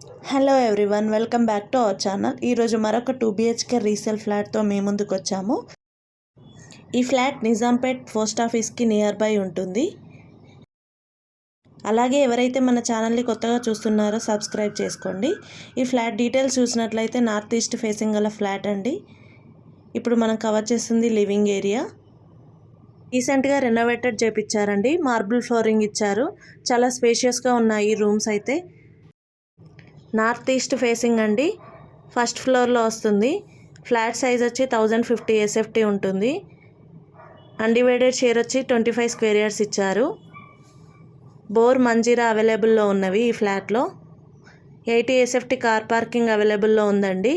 Hello everyone, welcome back to our channel. ఈరోజు మరొక 2 BHK resale ఫ్లాట్తో మేము ముందుకు వచ్చాము. ఈ ఫ్లాట్ నిజాంపేట్ పోస్ట్ ఆఫీస్కి నియర్ బై ఉంటుంది. అలాగే ఎవరైతే మన ఛానల్ని కొత్తగా చూస్తున్నారో సబ్స్క్రైబ్ చేసుకోండి. ఈ ఫ్లాట్ డీటెయిల్స్ చూసినట్లయితే నార్త్ ఈస్ట్ ఫేసింగ్ గల ఫ్లాట్ అండి. ఇప్పుడు మనం కవర్ చేస్తుంది లివింగ్ ఏరియా. రీసెంట్గా రెనోవేటెడ్ చేపించారండి. మార్బుల్ ఫ్లోరింగ్ ఇచ్చారు. చాలా స్పేషియస్గా ఉన్నాయి రూమ్స్ అయితే. నార్త్ ఈస్ట్ ఫేసింగ్ అండి. ఫస్ట్ ఫ్లోర్లో వస్తుంది. ఫ్లాట్ సైజ్ వచ్చి 1050 SFT ఉంటుంది. అన్డివైడెడ్ షేర్ వచ్చి 25 స్క్వేర్ యార్డ్స్ ఇచ్చారు. బోర్ మంజీరా అవైలబుల్లో ఉన్నవి ఈ ఫ్లాట్లో. 80 SFT కార్ పార్కింగ్ అవైలబుల్లో ఉందండి.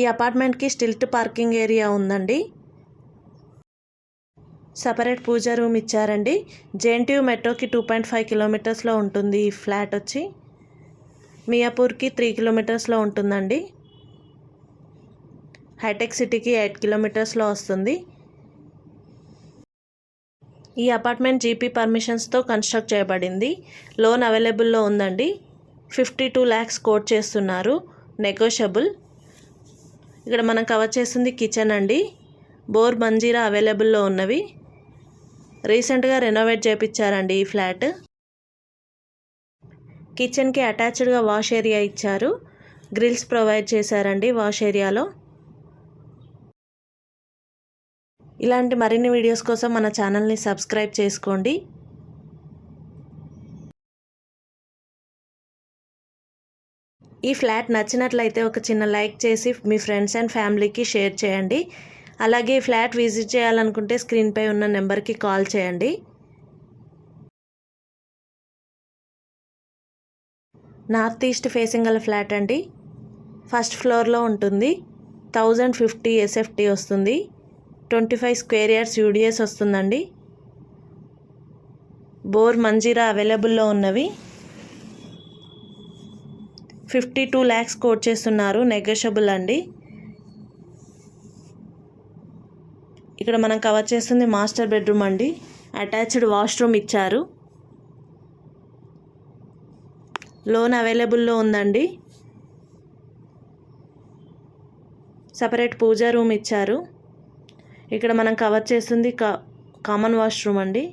ఈ అపార్ట్మెంట్కి స్టిల్ట్ పార్కింగ్ ఏరియా ఉందండి. సపరేట్ పూజా రూమ్ ఇచ్చారండి. JNTU మెట్రోకి 2.5 కిలోమీటర్స్లో ఉంటుంది ఈ ఫ్లాట్ వచ్చి. మియాపూర్కి 3 కిలోమీటర్స్లో ఉంటుందండి. హైటెక్ సిటీకి 8 కిలోమీటర్స్లో వస్తుంది. ఈ అపార్ట్మెంట్ జీపీ పర్మిషన్స్తో కన్స్ట్రక్ట్ చేయబడింది. లోన్ అవైలబుల్లో ఉందండి. 52 lakhs కోట్ చేస్తున్నారు, నెగోషియబుల్. ఇక్కడ మనం కవర్ చేస్తుంది కిచెన్ అండి. బోర్ మంజీరా అవైలబుల్లో ఉన్నవి. రీసెంట్గా రెనోవేట్ చేయించారండి ఈ ఫ్లాట్. కిచెన్కి అటాచ్డ్గా వాష్ ఏరియా ఇచ్చారు. గ్రిల్స్ ప్రొవైడ్ చేశారండి వాష్ ఏరియాలో. ఇలాంటి మరిన్ని వీడియోస్ కోసం మన ఛానల్ని సబ్స్క్రైబ్ చేసుకోండి. ఈ ఫ్లాట్ నచ్చినట్లయితే ఒక చిన్న లైక్ చేసి మీ ఫ్రెండ్స్ అండ్ ఫ్యామిలీకి షేర్ చేయండి. అలాగే ఈ ఫ్లాట్ విజిట్ చేయాలనుకుంటే స్క్రీన్పై ఉన్న నెంబర్కి కాల్ చేయండి. నార్త్ ఈస్ట్ ఫేసింగ్ గల ఫ్లాట్ అండి. ఫస్ట్ ఫ్లోర్లో ఉంటుంది. 1050 SFT వస్తుంది. 25 స్క్వేర్ యార్డ్స్ UDS వస్తుందండి. బోర్ మంజీరా అవైలబుల్లో ఉన్నవి. 52 lakhs కోట్ చేస్తున్నారు, నెగోషియబుల్ అండి. ఇక్కడ మనం కవర్ చేస్తుంది మాస్టర్ బెడ్రూమ్ అండి. అటాచ్డ్ వాష్రూమ్ ఇచ్చారు. లోన్ అవైలబుల్లో ఉందండి. సపరేట్ పూజా రూమ్ ఇచ్చారు. ఇక్కడ మనం కవర్ చేస్తుంది కామన్ వాష్రూమ్ అండి.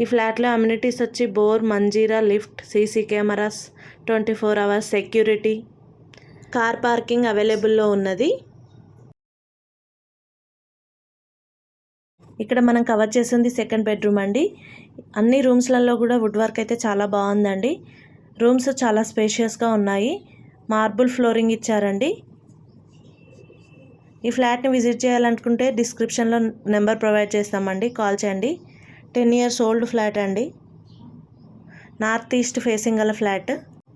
ఈ ఫ్లాట్లో అమ్యూనిటీస్ వచ్చి bore Manjira, lift, CC cameras, 24 hours security, car parking అవైలబుల్లో ఉన్నది. ఇక్కడ మనం కవర్ చేస్తుంది సెకండ్ బెడ్రూమ్ అండి. అన్ని రూమ్స్లలో కూడా వుడ్ వర్క్ అయితే చాలా బాగుందండి. రూమ్స్ చాలా స్పేషియస్గా ఉన్నాయి. మార్బుల్ ఫ్లోరింగ్ ఇచ్చారండి. ఈ ఫ్లాట్ని విజిట్ చేయాలనుకుంటే డిస్క్రిప్షన్లో నెంబర్ ప్రొవైడ్ చేస్తామండి, కాల్ చేయండి. 10 years ఓల్డ్ ఫ్లాట్ అండి. నార్త్ ఈస్ట్ ఫేసింగ్ గల ఫ్లాట్.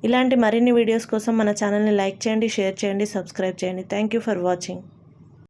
ఇలాంటి మరిన్ని వీడియోస్ కోసం మన ఛానల్ని లైక్ చేయండి, షేర్ చేయండి, సబ్స్క్రైబ్ చేయండి. Thank you for watching.